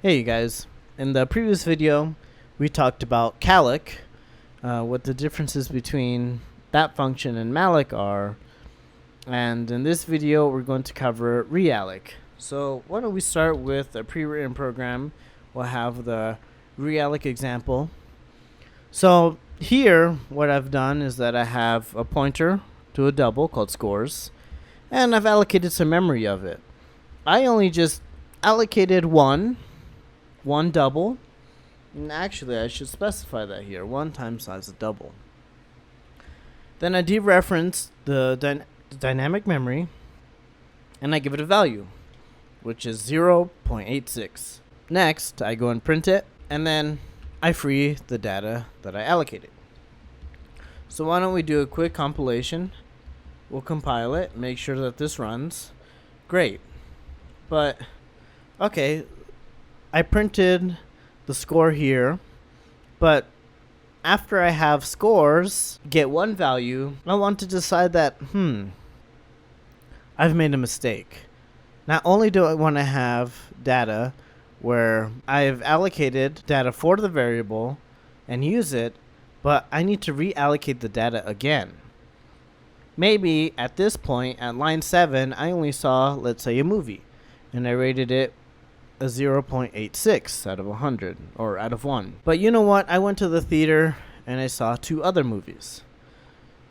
Hey you guys, in the previous video we talked about calloc, what the differences between that function and malloc are, and in this video we're going to cover realloc. So why don't we start with a pre-written program. We'll have the realloc example. So here what I've done is that I have a pointer to a double called scores, and I've allocated some memory of it. I only just allocated one double, and actually I should specify that here, 1 times size of double. Then I dereference the dynamic memory and I give it a value, which is 0.86. Next I go and print it, and then I free the data that I allocated. So why don't we do a quick compilation. We'll compile it, make sure that this runs. Great. But okay, I printed the score here, but after I have scores get one value, I want to decide that, I've made a mistake. Not only do I want to have data where I've allocated data for the variable and use it, but I need to reallocate the data again. Maybe at this point, at line 7, I only saw, let's say, a movie, and I rated it a 0.86 out of 100, or out of 1. But you know what? I went to the theater and I saw 2 other movies.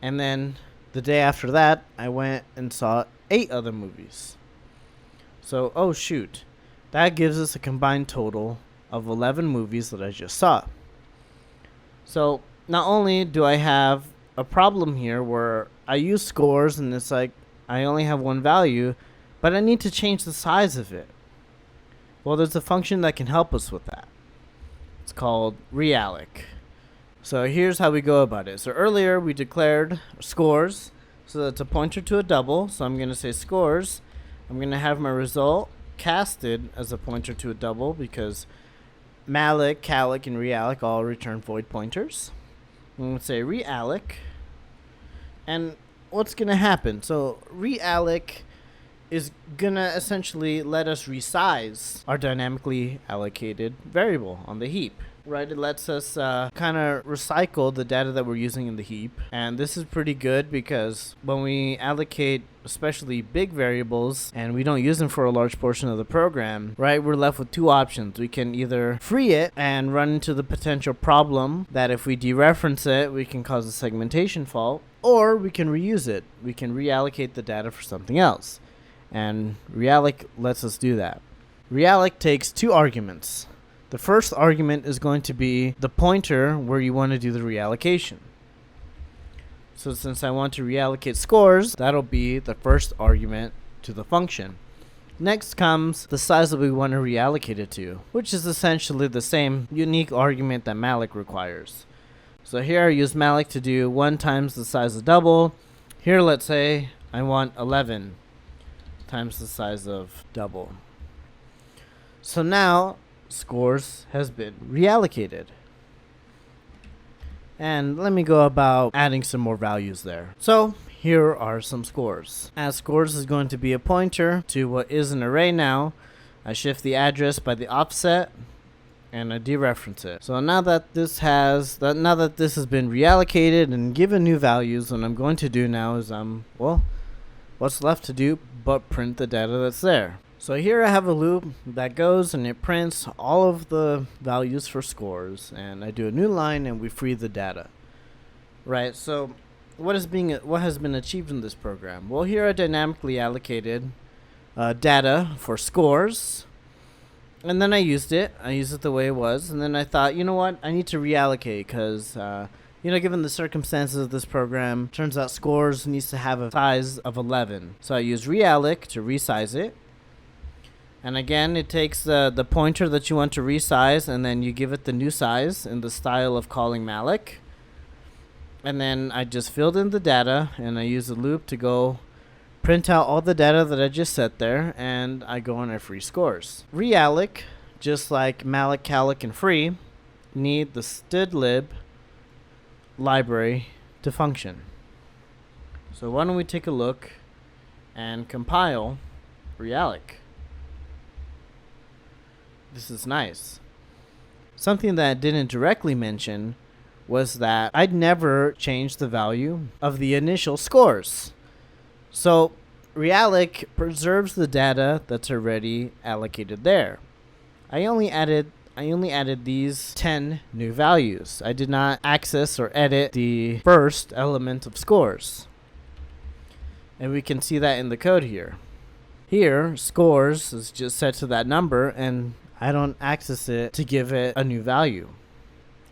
And then the day after that, I went and saw 8 other movies. So, oh shoot. That gives us a combined total of 11 movies that I just saw. So, not only do I have a problem here where I use scores and it's like I only have one value, but I need to change the size of it. Well, there's a function that can help us with that. It's called realloc. So here's how we go about it. So earlier we declared scores, so that's a pointer to a double. So I'm going to say scores. I'm going to have my result casted as a pointer to a double because malloc, calloc, and realloc all return void pointers. I'm going to say realloc. And what's going to happen? So realloc is gonna essentially let us resize our dynamically allocated variable on the heap. Right, it lets us kind of recycle the data that we're using in the heap, and this is pretty good because when we allocate especially big variables and we don't use them for a large portion of the program, right, we're left with 2 options. We can either free it and run into the potential problem that if we dereference it we can cause a segmentation fault, or we can reuse it. We can reallocate the data for something else. And realloc lets us do that. Realloc takes 2 arguments. The first argument is going to be the pointer where you want to do the reallocation. So since I want to reallocate scores, that'll be the first argument to the function. Next comes the size that we want to reallocate it to, which is essentially the same unique argument that malloc requires. So here I use malloc to do 1 times the size of double. Here let's say I want 11 times the size of double. So now scores has been reallocated. And let me go about adding some more values there. So here are some scores. As scores is going to be a pointer to what is an array now, I shift the address by the offset and I dereference it. So now that this has been reallocated and given new values, what I'm going to do now is what's left to do but print the data that's there. So here I have a loop that goes and it prints all of the values for scores, and I do a new line and we free the data. Right, so what has been achieved in this program? Well, here I dynamically allocated data for scores, and then I used it the way it was, and then I thought, you know what, I need to reallocate because given the circumstances of this program, turns out scores needs to have a size of 11. So I use realloc to resize it. And again, it takes the pointer that you want to resize, and then you give it the new size in the style of calling malloc. And then I just filled in the data, and I use a loop to go print out all the data that I just set there, and I go and I free scores. Realloc, just like malloc, calloc, and free, need the stdlib library to function. So why don't we take a look and compile realloc. This is nice. Something that I didn't directly mention was that I'd never change the value of the initial scores. So realloc preserves the data that's already allocated there. I only added these 10 new values. I did not access or edit the first element of scores. And we can see that in the code here. Here, scores is just set to that number, and I don't access it to give it a new value.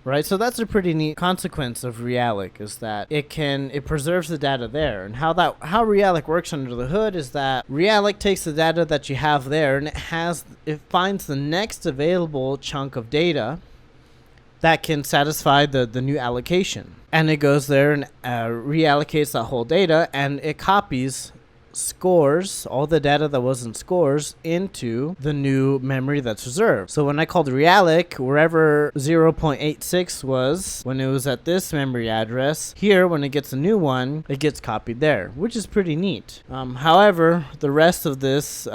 Right, so that's a pretty neat consequence of realloc, is that it preserves the data there. And how realloc works under the hood is that realloc takes the data that you have there, and it finds the next available chunk of data that can satisfy the new allocation. And it goes there and reallocates that whole data, and it copies scores, all the data that was in scores, into the new memory that's reserved. So when I called realloc, wherever 0.86 was when it was at this memory address, here when it gets a new one, it gets copied there, which is pretty neat. However, the rest of this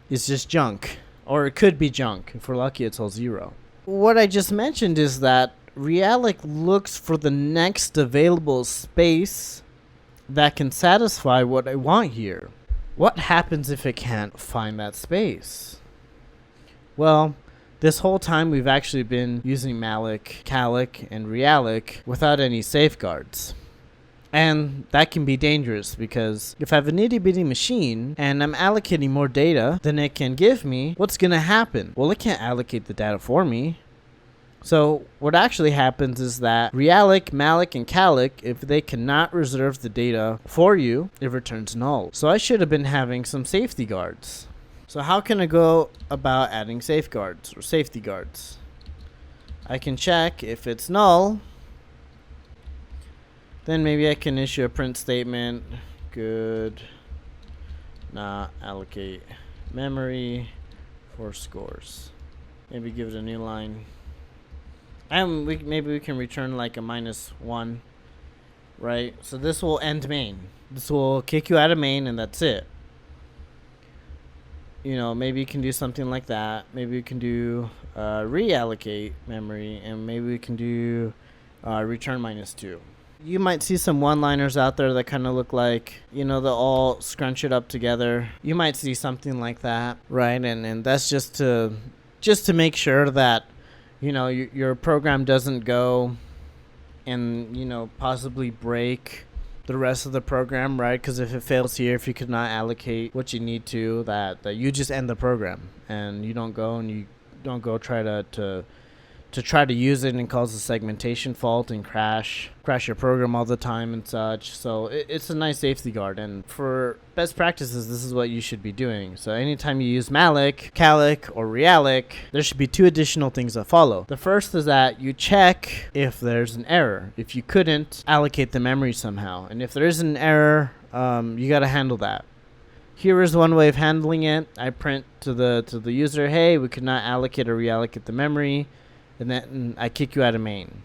is just junk, or it could be junk. If we're lucky, it's all 0. What I just mentioned is that realloc looks for the next available space that can satisfy what I want here. What happens if it can't find that space? Well, this whole time we've actually been using malloc, calloc, and realloc without any safeguards. And that can be dangerous, because if I have an itty-bitty machine and I'm allocating more data than it can give me, what's going to happen? Well, it can't allocate the data for me. So what actually happens is that realloc, malloc, and calloc, if they cannot reserve the data for you, it returns null. So I should have been having some safety guards. So how can I go about adding safeguards or safety guards? I can check if it's null. Then maybe I can issue a print statement. Good. Not allocate memory for scores. Maybe give it a new line. Maybe we can return like a -1, right? So this will end main. This will kick you out of main, and that's it. You know, maybe you can do something like that. Maybe we can do reallocate memory, and maybe we can do return -2. You might see some one-liners out there that kind of look like, you know, they'll all scrunch it up together. You might see something like that, right? And that's just to make sure that, you know, your program doesn't go and, you know, possibly break the rest of the program, right? Because if it fails here, if you could not allocate what you need to, that you just end the program, and you don't go try to try to use it and cause a segmentation fault and crash your program all the time and such. So it's a nice safety guard, and for best practices, this is what you should be doing. So anytime you use malloc, calloc, or realloc, there should be 2 additional things that follow. The first is that you check if there's an error, if you couldn't allocate the memory somehow. And if there is an error, you got to handle that. Here is one way of handling it. I print to the user, hey, we could not allocate or reallocate the memory. And then I kick you out of main.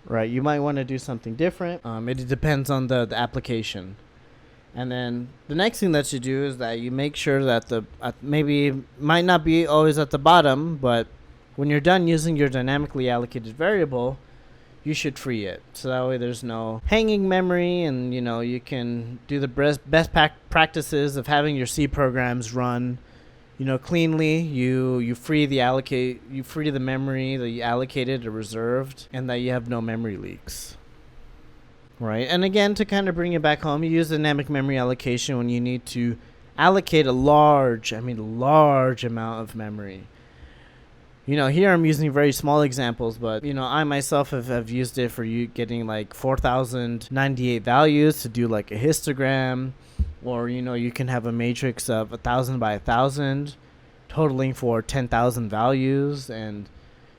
Right, you might want to do something different. It depends on the application. And then the next thing that you do is that you make sure that maybe might not be always at the bottom, but when you're done using your dynamically allocated variable, you should free it. So that way there's no hanging memory, and you know, you can do the best practices of having your C programs run, you know, cleanly. You free the memory that you allocated or reserved, and that you have no memory leaks. Right, and again, to kind of bring it back home, you use dynamic memory allocation when you need to allocate a large amount of memory. You know, here I'm using very small examples, but, you know, I myself have used it for you getting like 4,098 values to do like a histogram. Or, you know, you can have a matrix of 1,000 by 1,000 totaling for 10,000 values. And,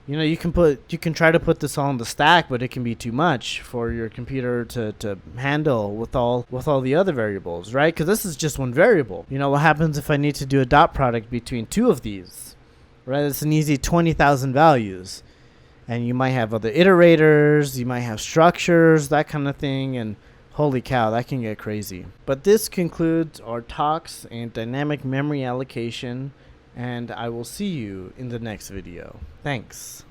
you know, you can try to put this all in the stack, but it can be too much for your computer to handle with all the other variables, right? Because this is just one variable. You know, what happens if I need to do a dot product between 2 of these, right? It's an easy 20,000 values. And you might have other iterators, you might have structures, that kind of thing, and holy cow, that can get crazy. But this concludes our talks in dynamic memory allocation and I will see you in the next video. Thanks.